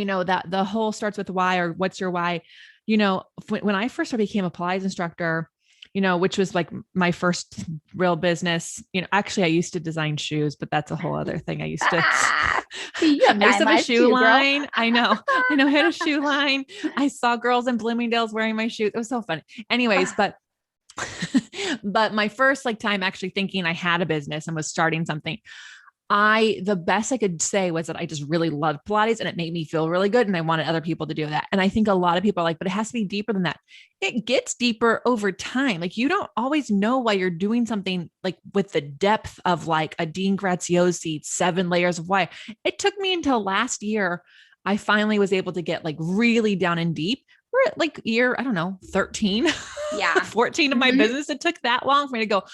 that the whole starts with why, or what's your why. When I first became a Pilates instructor, which was like my first real business. Actually I used to design shoes, but that's a whole other thing. I used to, See, you have I used to nine have a lives shoe too, girl. line. I had a shoe line. I saw girls in Bloomingdale's wearing my shoes. It was so fun. Anyways, but my first like time actually thinking I had a business and was starting something, the best I could say was that I just really loved Pilates and it made me feel really good. And I wanted other people to do that. And I think a lot of people are like, but it has to be deeper than that. It gets deeper over time. Like you don't always know why you're doing something like with the depth of like a Dean Graziosi 7 layers of why. It took me until last year. I finally was able to get like really down and deep. We're at like year, I don't know, 13, Yeah. 14 of my Mm-hmm. business. It took that long for me to go,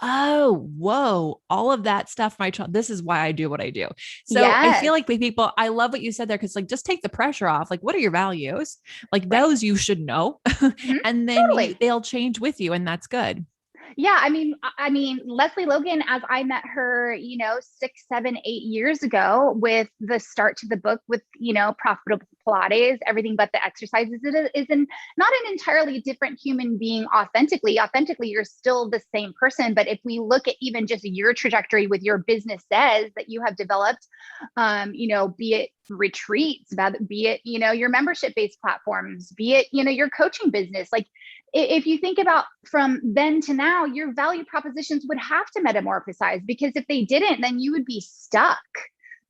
oh, whoa, all of that stuff. This is why I do what I do. So I Yes. feel like with people, I love what you said there. Cause like, just take the pressure off. Like, what are your values? Like Right. those you should know. Mhm. And then Totally. they'll change with you. And that's good. Yeah, I mean, Lesley Logan, as I met her, 6, 7, 8 years ago, with the start to the book with, profitable Pilates, everything but the exercises, not an entirely different human being authentically. Authentically, you're still the same person. But if we look at even just your trajectory with your businesses that you have developed, be it retreats, be it, your membership based platforms, be it, your coaching business, like if you think about from then to now, your value propositions would have to metamorphosize, because if they didn't, then you would be stuck,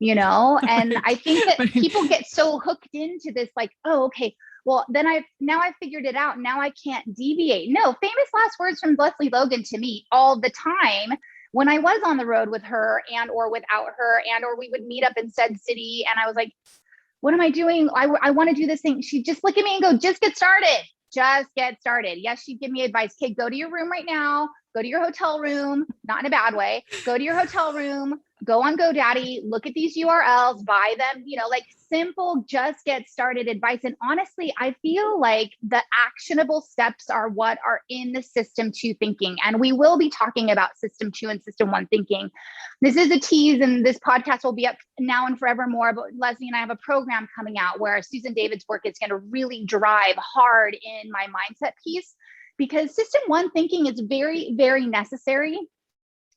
And I Right. think that Right. people get so hooked into this, like, oh, okay, well, then I've figured it out. Now I can't deviate. No, famous last words from Lesley Logan to me all the time when I was on the road with her and or without her, and or we would meet up in said city. And I was like, what am I doing? I want to do this thing. She'd just look at me and go, just get started. Just get started. Yes, she'd give me advice. Okay, go to your room right now. Go to your hotel room, not in a bad way. Go to your hotel room, go on GoDaddy, look at these URLs, buy them, like simple, just get started advice. And honestly, I feel like the actionable steps are what are in the system two thinking. And we will be talking about system two and system one thinking. This is a tease, and this podcast will be up now and forevermore. But Lesley and I have a program coming out where Susan David's work is going to really drive hard in my mindset piece, because system one thinking is very, very necessary.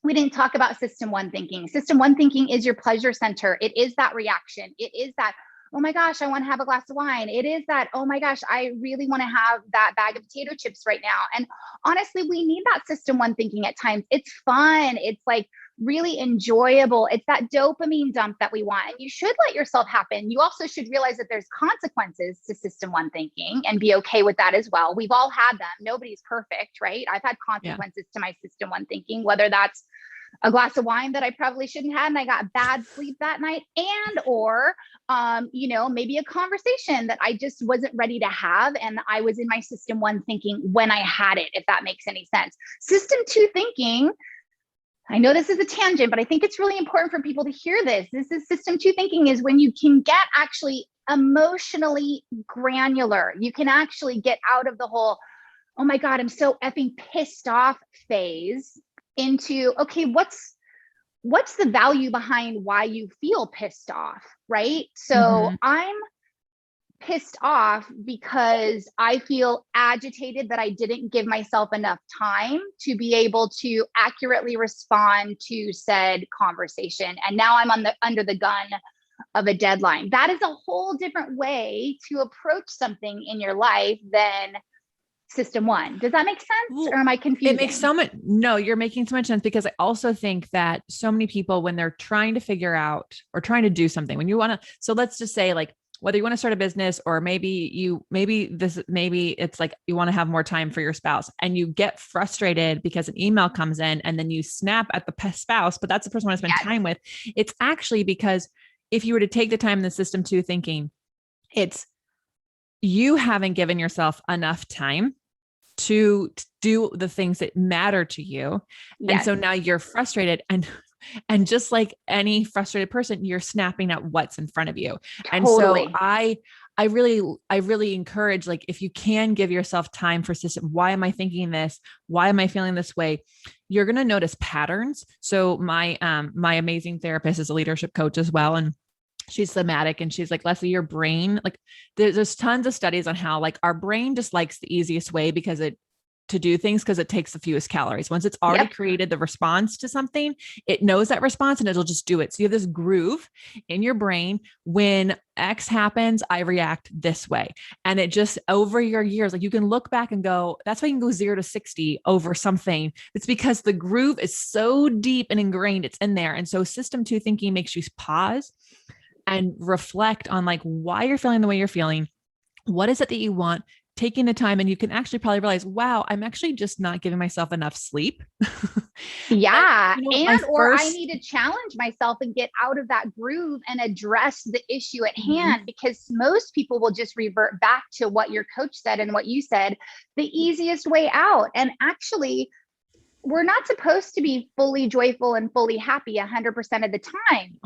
We didn't talk about system one thinking. System one thinking is your pleasure center. It is that reaction. It is that, oh my gosh, I want to have a glass of wine. It is that, oh my gosh, I really want to have that bag of potato chips right now. And honestly, we need that system one thinking at times. It's fun. It's like really enjoyable. It's that dopamine dump that we want. And you should let yourself happen. You also should realize that there's consequences to system one thinking and be okay with that as well. We've all had them. Nobody's perfect, right? I've had Yeah. consequences to my system one thinking, whether that's a glass of wine that I probably shouldn't have, and I got bad sleep that night, and or maybe a conversation that I just wasn't ready to have, and I was in my system one thinking when I had it, if that makes any sense. System two thinking, I know this is a tangent, but I think it's really important for people to hear this. This is system two thinking, is when you can get actually emotionally granular. You can actually get out of the whole, oh my God, I'm so effing pissed off phase, into, okay, what's the value behind why you feel pissed off, right? So Mm-hmm. I'm pissed off because I feel agitated that I didn't give myself enough time to be able to accurately respond to said conversation. And now I'm under the gun of a deadline. That is a whole different way to approach something in your life than system one. Does that make sense? Or Well, am I it makes confusing? so much, no, you're making so much sense, because I also think that so many people, when they're trying to figure out or trying to do something, when you want to, so let's just say like, whether you want to start a business, or maybe it's like you want to have more time for your spouse, and you get frustrated because an email comes in and then you snap at the spouse, but that's the person you want to spend Yes. time with. It's actually because if you were to take the time in the system two thinking, it's you haven't given yourself enough time to do the things that matter to you. And Yes. so now you're frustrated, and just like any frustrated person, you're snapping at what's in front of you. And so Totally. I really encourage, like, if you can give yourself time for system, why am I thinking this? Why am I feeling this way? You're going to notice patterns. So my amazing therapist is a leadership coach as well. And she's somatic, and she's like, Lesley, your brain, like there's tons of studies on how like our brain just likes the easiest way because it to do things because it takes the fewest calories. Once it's already created the response to something, it knows that response and it'll just do it. So you have this groove in your brain. When X happens, I react this way. And it just over your years, like you can look back and go, that's why you can go 0 to 60 over something. It's because the groove is so deep and ingrained, it's in there. And so system 2 thinking makes you pause and reflect on like why you're feeling the way you're feeling. What is it that you want? Taking the time, and you can actually probably realize, wow, I'm actually just not giving myself enough sleep. Yeah. Or I need to challenge myself and get out of that groove and address the issue at hand, because most people will just revert back to what your coach said and what you said, the easiest way out. And actually, we're not supposed to be fully joyful and fully happy 100% of the time.